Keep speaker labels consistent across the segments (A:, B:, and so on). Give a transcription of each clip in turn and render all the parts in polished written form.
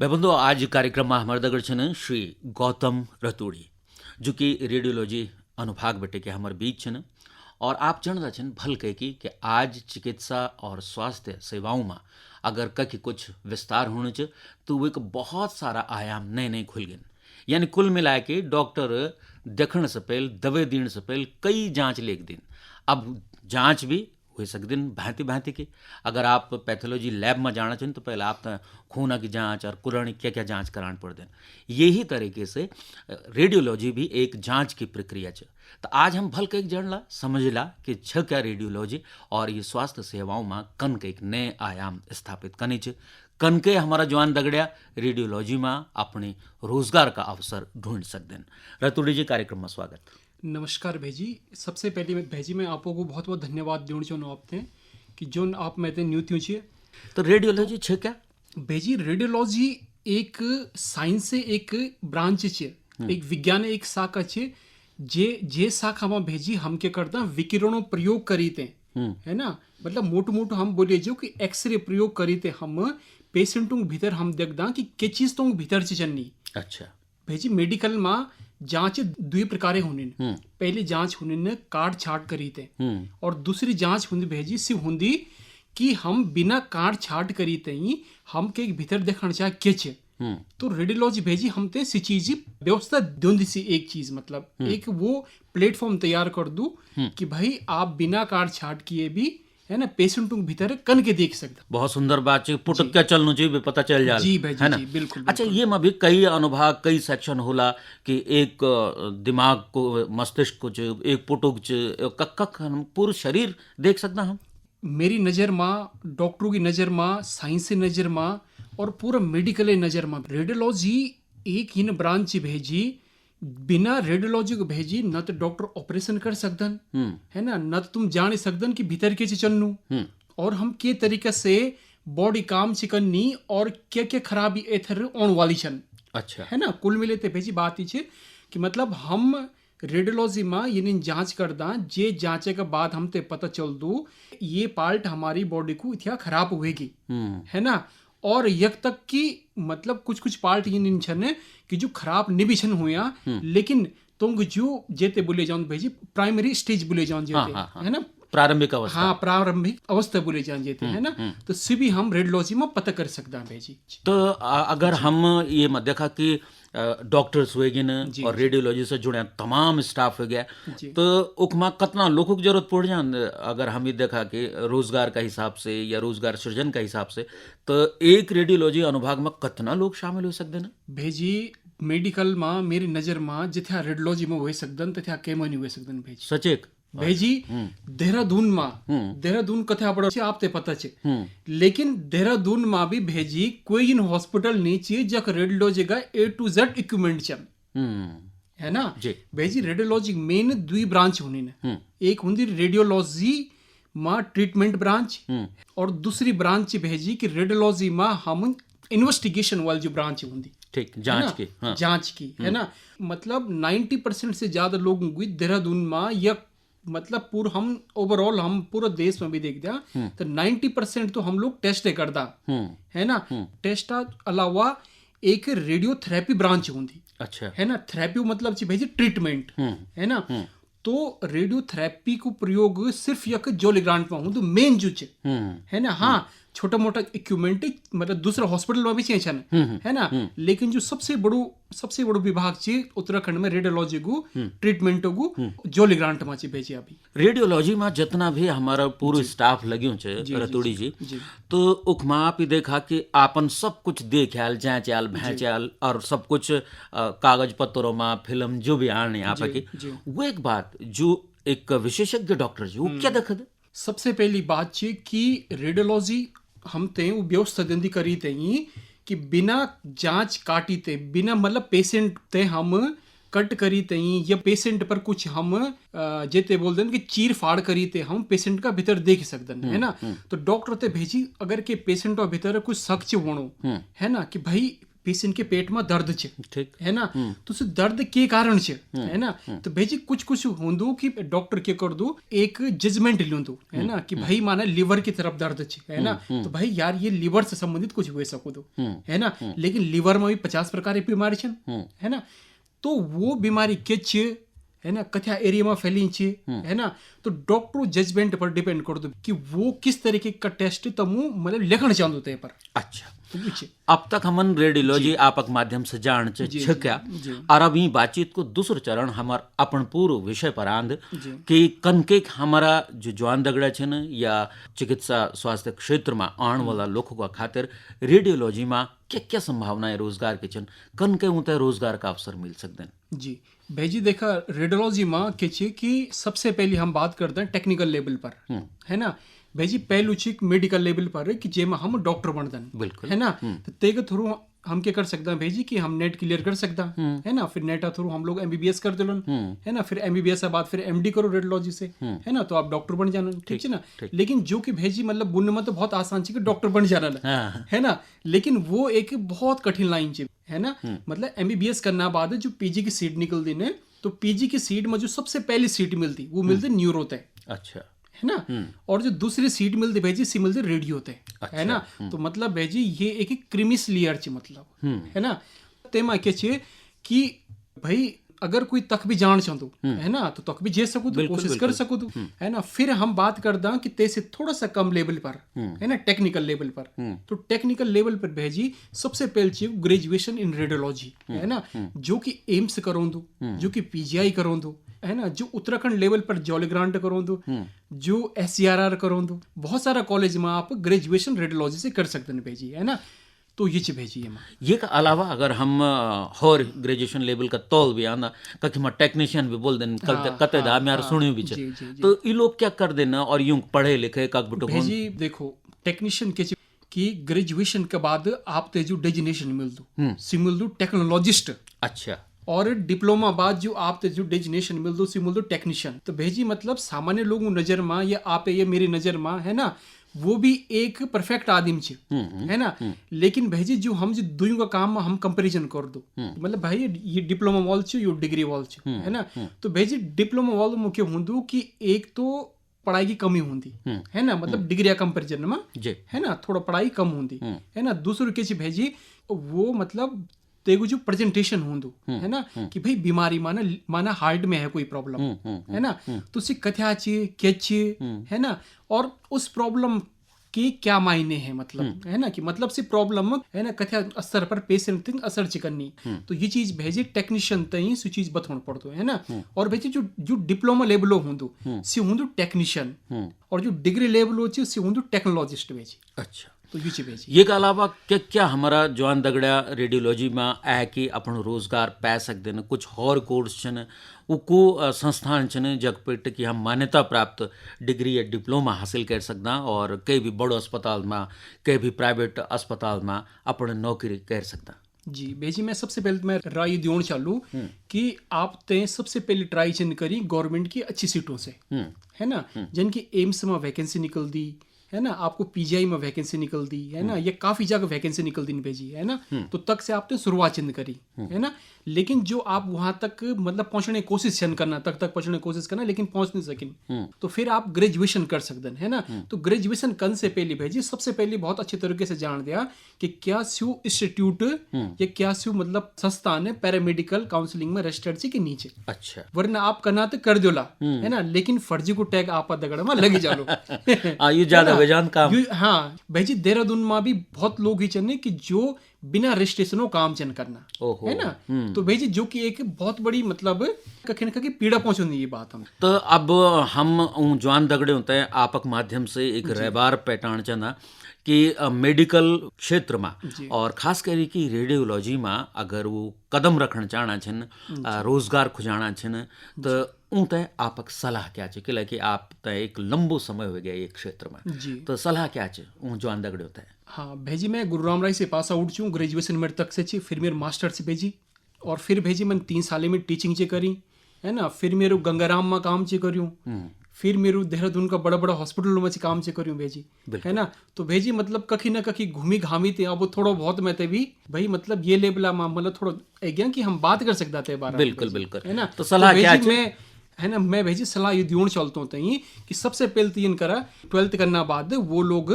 A: भाईबंधो, आज कार्यक्रम में हमारे दगड़ छन श्री गौतम रतूड़ी, जो कि रेडियोलॉजी अनुभाग बटे के हमारे बीच छन। और आप जानता छन भल कह कि आज चिकित्सा और स्वास्थ्य सेवाओं में अगर कहीं कुछ विस्तार होने च तो वो एक बहुत सारा आयाम नए नए खुल गए। यानी कुल मिला के डॉक्टर देखने से पहले, दवा देने से पहले कई जांच लेख दिन। अब जांच भी हो सकते भांति भांति की। अगर आप पैथोलॉजी लैब में जाना चाहिए तो पहले आप खूना की जांच और कुरानी क्या क्या जांच कराना पड़ते हैं। यही तरीके से रेडियोलॉजी भी एक जांच की प्रक्रिया है। तो आज हम भल कई जानला समझला कि छ क्या रेडियोलॉजी और ये स्वास्थ्य सेवाओं में कन के एक नए आयाम स्थापित करने च कन के हमारा जवान दगड़िया रेडियोलॉजी में अपने रोजगार का अवसर ढूंढ सकते हैं। रतूड़ी जी, कार्यक्रम में स्वागत।
B: नमस्कार भेजी। सबसे पहले भेजी मैं आपको बहुत बहुत धन्यवाद देना चाहूँ आपने कि जो आप मैं न्यू त्यू छे।
A: तो रेडियोलॉजी छे क्या
B: भेजी? रेडियोलॉजी एक साइंस से एक ब्रांच छे, एक विज्ञान एक शाखा छे। जे शाखा में भेजी हम क्या करता विकिरणों प्रयोग करीते, है ना। मतलब मोटू मोटू हम बोले जो कि एक्सरे प्रयोग करीते हम पेशेंटों के भीतर हम देखदा कि के चीज तो भीतर से चलनी।
A: अच्छा
B: भेजी मेडिकल में जांच दुई प्रकार होने। पहली जांच होने काट छाट करी थे और दूसरी जांच होंगी भेजी सी होंगी कि हम बिना काट छाट करी ही हम के भीतर देखना चाहे के छे। तो रेडियोलॉजी भेजी हम ते सी चीज व्यवस्था दोंदी सी एक चीज, मतलब एक वो प्लेटफॉर्म तैयार कर दूं कि भाई आप बिना काट छाट किए भी, है ना, पेशेंटों के भीतर कन के देख सकता।
A: बहुत सुंदर बात है। पुटक क्या चलना चाहिए पता चल जाए,
B: जी भाई,
A: है ना।
B: जी बिल्कुल।
A: अच्छा, ये में भी कई अनुभाग, कई सेक्शन होला कि एक दिमाग को, मस्तिष्क को, एक पुटुक कक हम पूरा शरीर देख सकता हम।
B: मेरी नज़र में, डॉक्टरों की नज़र में, साइंस की नज़र में और पूरा मेडिकल नज़र में रेडियोलॉजी एक ही ब्रांच भेजी। बिना रेडियोलॉजी को भेजी न तो डॉक्टर ऑपरेशन कर सकदन, है ना, न तो तुम जान सकदन कि भीतर के चलनू और हम के तरीके से बॉडी काम चिकन्नी और क्या क्या खराबी एथर ऑन वाली छन।
A: अच्छा,
B: है ना। कुल मिले भेजी बात ही छे कि मतलब हम रेडियोलॉजी में ये जांच करदा, जे जांचे के बाद हम ते पता चल दू ये पार्ट हमारी बॉडी को इतना खराब हुएगी, है ना। और यक तक कि मतलब कुछ कुछ पार्ट ये नहीं छने कि जो खराब नहीं छन हुआ, लेकिन तुम जो जेते बोले जाऊं भेजी प्राइमरी स्टेज बोले जाऊं जेते, है ना,
A: प्रारंभिक अवस्था।
B: हाँ, प्रारंभिक अवस्था बोले जान जेते, है ना। तो सी भी हम रेडियोलॉजी में पता कर सकता भेजी।
A: तो अगर हम ये मत देखा कि डॉक्टर्स हुए गए और रेडियोलॉजी से जुड़े तमाम स्टाफ हो गया, तो उकमा कितना लोगों की जरूरत पड़ जाए। अगर हम ये देखा कि रोजगार का हिसाब से या रोजगार सृजन का हिसाब से, तो एक रेडियोलॉजी अनुभाग में कितना लोग शामिल हो सकते हैं
B: भेजी? मेडिकल में मेरी नजर में जिथे रेडियोलॉजी में हो सकदन तथे केम नहीं हो सकदन भेजी।
A: सचेक
B: भेजी देहरादून में, देहरादून कथा पड़ो आप ते पता छे, लेकिन देहरादून में भी भेजी कोई हॉस्पिटल नहीं चाहिए जक रेडियोलॉजी का A to Z इक्विपमेंट चल, है ना। भेजी रेडियोलॉजी मेन दुई ब्रांच होनी ने, एक होंगी रेडियोलॉजी में ट्रीटमेंट ब्रांच और दूसरी ब्रांच भेजी कि रेडियोलॉजी में हम इन्वेस्टिगेशन वाली जो ब्रांच होंगी, ठीक, जांच की, जांच की, है ना। मतलब 90% से ज्यादा लोगों को देहरादून में या मतलब पूरा हम ओवरऑल हम पूरा देश में भी देख दिया तो 90% तो हम लोग टेस्ट करता, है ना। टेस्ट अलावा एक रेडियोथेरेपी ब्रांच होती, अच्छा, है ना। थेरेपी मतलब भेजी ट्रीटमेंट, है ना। तो रेडियोथेरेपी को प्रयोग सिर्फ यक जोली ग्रांट में हूँ तो मेन जो है ना, हाँ, छोटा मोटा इक्विपमेंट मतलब दूसरा हॉस्पिटल में भी चाहिए, है ना। लेकिन जो सबसे बड़ो विभाग चाहिए उत्तराखंड में रेडियोलॉजी को ट्रीटमेंट को जोली ग्रांट में भेजे। अभी रेडियोलॉजी में जितना भी हमारा पूरा स्टाफ लगे रतूड़ी जी,
A: तो उखमा आप देखा कि आपन सब कुछ देख्याल, जांचाल, भैंचाल और सब कुछ कागज पत्रों में, फिल्म जो भी आने आप की, वो एक बात जो एक विशेषज्ञ डॉक्टर जी वो क्या देखा?
B: सबसे पहली बात है कि रेडियोलॉजी हम ते व्यवस्था देंदी करी ते कि बिना जांच काटी ते, बिना मतलब पेशेंट ते हम कट करी ते या पेशेंट पर कुछ हम जेते बोल दें कि चीर फाड़ करी ते हम पेशेंट का भीतर देख सकते, है ना। तो डॉक्टर ते भेजी अगर के पेशेंट का भीतर कुछ शक होनो, है ना, कि भाई पेशेंट के पेट में दर्द छे,
A: ठीक
B: है ना, तो उस दर्द के कारण छे, है ना, तो भेजी कुछ कुछ होंदो कि डॉक्टर के कर दो एक जजमेंट लूंदो, है ना, कि भाई माना लीवर की तरफ दर्द छे, है ना, तो भाई यार ये लीवर से संबंधित कुछ हुए सको दो, है ना, लेकिन लीवर में भी 50 प्रकार की बीमारी छे, है ना, तो वो बीमारी के छे, है ना, कथा एरिया में फैली छे, है ना, तो डॉक्टर जजमेंट पर डिपेंड कर दो कि वो किस तरीके का टेस्ट तमु मतलब लिखना चाहते ते पर।
A: अच्छा, अब तक हमन रेडियोलॉजी आपक माध्यम से जान छक्या, और अब ई बातचीत को दूसर चरण हमार अपन पूर्व विषय पर आंद कि कनके हमारा जो जवान दगड़ा छन या चिकित्सा स्वास्थ्य क्षेत्र में आने वाला लोगों का खातिर रेडियोलॉजी में क्या क्या संभावनाएं रोजगार के छन, कनके उनते रोजगार का अवसर मिल सकते हैं?
B: जी भाई देखा रेडियोलॉजी में के छे कि सबसे पहले हम बात करते हैं टेक्निकल लेवल पर, है ना, भाई जी पहलू छिक मेडिकल लेवल पर कि जेमा हम डॉक्टर बनदन,
A: बिल्कुल,
B: है ना, तो तेगे थ्रू हम क्या कर सकते हैं भाई जी कि हम नेट क्लियर कर सकते हैं, है ना, फिर नेट थ्रू हम लोग एमबीबीएस कर दिलन, है ना, फिर एमबीबीएस के बाद फिर एमडी करो रेडियोलॉजी से, है ना, तो आप डॉक्टर बन जाना, ठीक है ना, लेकिन जो कि भाई जी मतलब बुनने में तो बहुत आसान है कि डॉक्टर बन जाना, है ना, लेकिन वो एक बहुत कठिन लाइन है ना, मतलब एमबीबीएस करना बाद जो पीजी की सीट निकलती ने, तो पीजी की सीट में जो सबसे पहली सीट मिलती वो मिलती न्यूरो ते,
A: अच्छा,
B: है ना, और जो दूसरी सीट मिलती भाई जी सी मिलती रेडियो ते, है ना, तो मतलब भाई जी ये एक क्रिमिस लेयर च मतलब, है ना, तेमा के छे कि भाई अगर कोई तक भी जान चाहतो, है ना, तो तक भी जे सकूं तो कोशिश कर सकूं तो, है ना, फिर हम बात करदा कि ते से थोड़ा सा कम लेवल पर, है ना, टेक्निकल लेवल पर, तो टेक्निकल लेवल पर भेजी सबसे पहले चीज ग्रेजुएशन इन रेडियोलॉजी, है ना, जो कि एम्स करोंदो, जो कि पीजीआई करोंदो, है ना, जो उत्तराखंड लेवल पर जॉली ग्रांट करोंदो, जो एससीआरआर करोंदो, बहुत सारा कॉलेज में आप ग्रेजुएशन रेडियोलॉजी से कर सकते हैं भेजी, है ना, तो ये चीज भेजी है।
A: ये का अलावा अगर हम और ग्रेजुएशन लेवल का तौल भी आना कभी हम टेक्नीशियन भी बोल देन कते दा मैं सुनियो भी तो ये लोग क्या कर देना और यूं पढ़े लिखे का बटो
B: भेजी देखो टेक्नीशियन के कि ग्रेजुएशन के बाद आप ते जो डेजिग्नेशन मिल दो सिमिल दो टेक्नोलॉजिस्ट, अच्छा, और डिप्लोमा बाद जो आप ते जो डेजिग्नेशन मिल दो सिमिल दो टेक्नीशियन, तो भेजी मतलब सामान्य लोगों नजर में या आप ये मेरी नजर में, है ना, वो भी एक परफेक्ट आदमी छे, है ना, लेकिन भाई जो हम जो दुई का काम में हम कंपैरिजन कर दो, मतलब भाई ये डिप्लोमा वाल छे ये डिग्री वाल छे, है ना, तो भाई डिप्लोमा वाल मुख्य होंदो कि एक तो पढ़ाई की कमी होंदी, है ना, मतलब डिग्री कंपैरिजन में, है ना, थोड़ा पढ़ाई कम होंदी, है ना, दूसरी के भाई वो मतलब तेगु जो प्रेजेंटेशन होंदो, है ना, कि भाई बीमारी माना हार्ट में है कोई प्रॉब्लम, है ना, तो उसे कथ्या चाहिए क्या चाहिए, है ना, और उस प्रॉब्लम के क्या मायने हैं, मतलब, है ना, कि मतलब से प्रॉब्लम, है ना, कथ्या असर पर पेशेंट थिंग असर चिकनी, तो ये चीज भेजे टेक्नीशियन तई सु चीज बतौन पड़तो, है ना, और भेजे जो डिप्लोमा लेवल होंदो सी होंदो टेक्नीशियन, और जो डिग्री लेवल हो सी होंदो टेक्नोलॉजिस्ट भेजे। अच्छा, तो ये के अलावा क्या क्या हमारा जवान दगड़ा रेडियोलॉजी में है कि अपन रोजगार पा सकते हैं, कुछ और कोर्स छन उको संस्थान छन जगपेट की हम मान्यता प्राप्त डिग्री या डिप्लोमा हासिल कर सकदा और कई भी बड़ो अस्पताल में कई भी प्राइवेट अस्पताल में अपन नौकरी कर सकदा? जी बेजी मैं सबसे पहले मैं राय दियोण चालू कि आप ते सबसे पहले ट्राई चिन करी गवर्नमेंट की अच्छी सीटों से, है ना, जिनकी एम्स में वैकेंसी निकल दी, है ना, आपको पीजीआई में वैकेंसी निकल दी, है ना, ये काफी जगह वैकेंसी निकल दी भेजी, है ना, तो तक से आपने शुरुआत चिन्ह करी, है ना, लेकिन जो आप वहां तक मतलब पहुंचने की कोशिश करना तक पहुंचने की कोशिश करना लेकिन पहुंच नहीं सकिन, तो फिर आप ग्रेजुएशन कर सकते हैं, है ना, तो ग्रेजुएशन करने से पहले भेजी सबसे पहले बहुत अच्छे तरीके से जान दिया कि क्या स्यू इंस्टीट्यूट या क्या स्यू मतलब संस्थान है पैरामेडिकल काउंसलिंग में रजिस्टर्ड से के नीचे, अच्छा, वरना आप करना तो कर दोला, है ना, लेकिन फर्जी को टैग आप दगड़ में लगी जालो
A: ये ज्यादा बेजान काम।
B: हाँ भाई देहरादून में भी बहुत लोग ही चलने कि जो बिना रजिस्ट्रेशनों काम चन करना, है ना, तो भाई जो कि एक बहुत बड़ी मतलब कहीं ना कहीं पीड़ा पहुंचाने ये बात हम
A: तो अब हम जवान दगड़े होते हैं आपक माध्यम से एक रहबार पहचान चंदा कि मेडिकल क्षेत्र में और खास करके कि रेडियोलॉजी में अगर वो कदम रखना चाहना छन रोजगार खुजाना छन तो उनते आपक सलाह क्या चाहिए कि आप एक लंबो समय हो गया ये क्षेत्र में, तो सलाह क्या चाहिए जवान दगड़े होता है?
B: हाँ भेजी मैं गुरु राम राय से पास आउट छूँ, ग्रेजुएशन मेरे तक से फिर मेरे मास्टर से भेजी और फिर भेजी मैंने 3 साल में टीचिंग चे करी, है ना, फिर मेरे गंगाराम में काम चे करूँ, फिर मेरू देहरादून का बड़ा बड़ा हॉस्पिटलों में काम से करूँ भेजी, है ना। तो भेजी मतलब कखी ना कखी घूमी घामी थे, अब थोड़ा बहुत मैं भी भाई मतलब ये लेबला मतलब थोड़ा गया कि हम बात कर सकते थे बारे में,
A: बिल्कुल बिल्कुल,
B: है ना।
A: तो सलाह क्या
B: मैं है ना, मैं भेजी सलाह ये दियोण चलता हूँ कि सबसे पहले तो इन करा 12th करना बाद वो लोग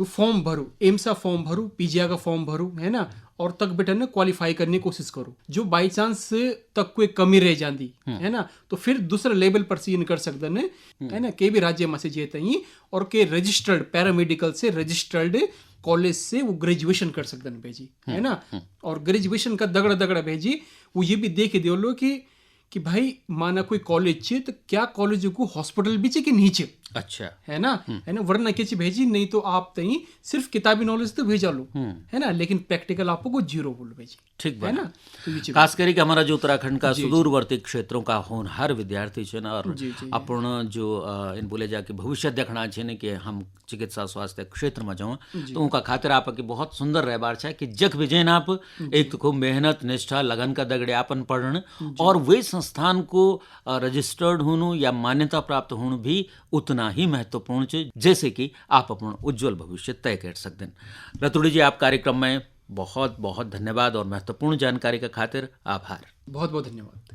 B: फॉर्म भरू, एम्सा फॉर्म भरू, पीजीआ का फॉर्म भरू, है ना, और तक बेटा ने क्वालिफाई करने की कोशिश करो। जो बाई चांस तक कोई कमी रह जाती है ना, तो फिर दूसरे लेवल पर सीन कर सकते ने, है ना, के भी राज्य में से जेते ही, और के रजिस्टर्ड पैरामेडिकल से रजिस्टर्ड कॉलेज से वो ग्रेजुएशन कर सकते हैं भेजी, है ना। और ग्रेजुएशन का दगड़ा दगड़ा भेजी वो ये भी देख दियो लो कि भाई माना कोई कॉलेज छे तो क्या कॉलेज को हॉस्पिटल भी कि नीचे,
A: अच्छा, है
B: ना, वरना के भेजी नहीं तो आप तई सिर्फ किताबी नॉलेज तो भेजा लो, है ना, लेकिन प्रैक्टिकल आपको जीरो बोल भेजी,
A: ठीक
B: है ना।
A: तो खास करके हमारा जो उत्तराखंड का सुदूरवर्ती क्षेत्रों का होनहार विद्यार्थी छे ना, और अपन जो इन बोले जाके भविष्य देखना छे ने कि हम चिकित्सा स्वास्थ्य क्षेत्र में जाऊँ, तो उनका खातिर आपकी बहुत सुंदर रहबार है कि जख भी जैन आप एक तो खूब मेहनत निष्ठा लगन का दगड़े आपन पढ़न, और वे संस्थान को रजिस्टर्ड होने या मान्यता प्राप्त होने भी उतना ही महत्वपूर्ण है, जैसे कि आप अपना उज्जवल भविष्य तय कर सकते हैं। रतुड़ी जी, आप कार्यक्रम में बहुत बहुत धन्यवाद और महत्वपूर्ण जानकारी का खातिर आभार।
B: बहुत बहुत धन्यवाद।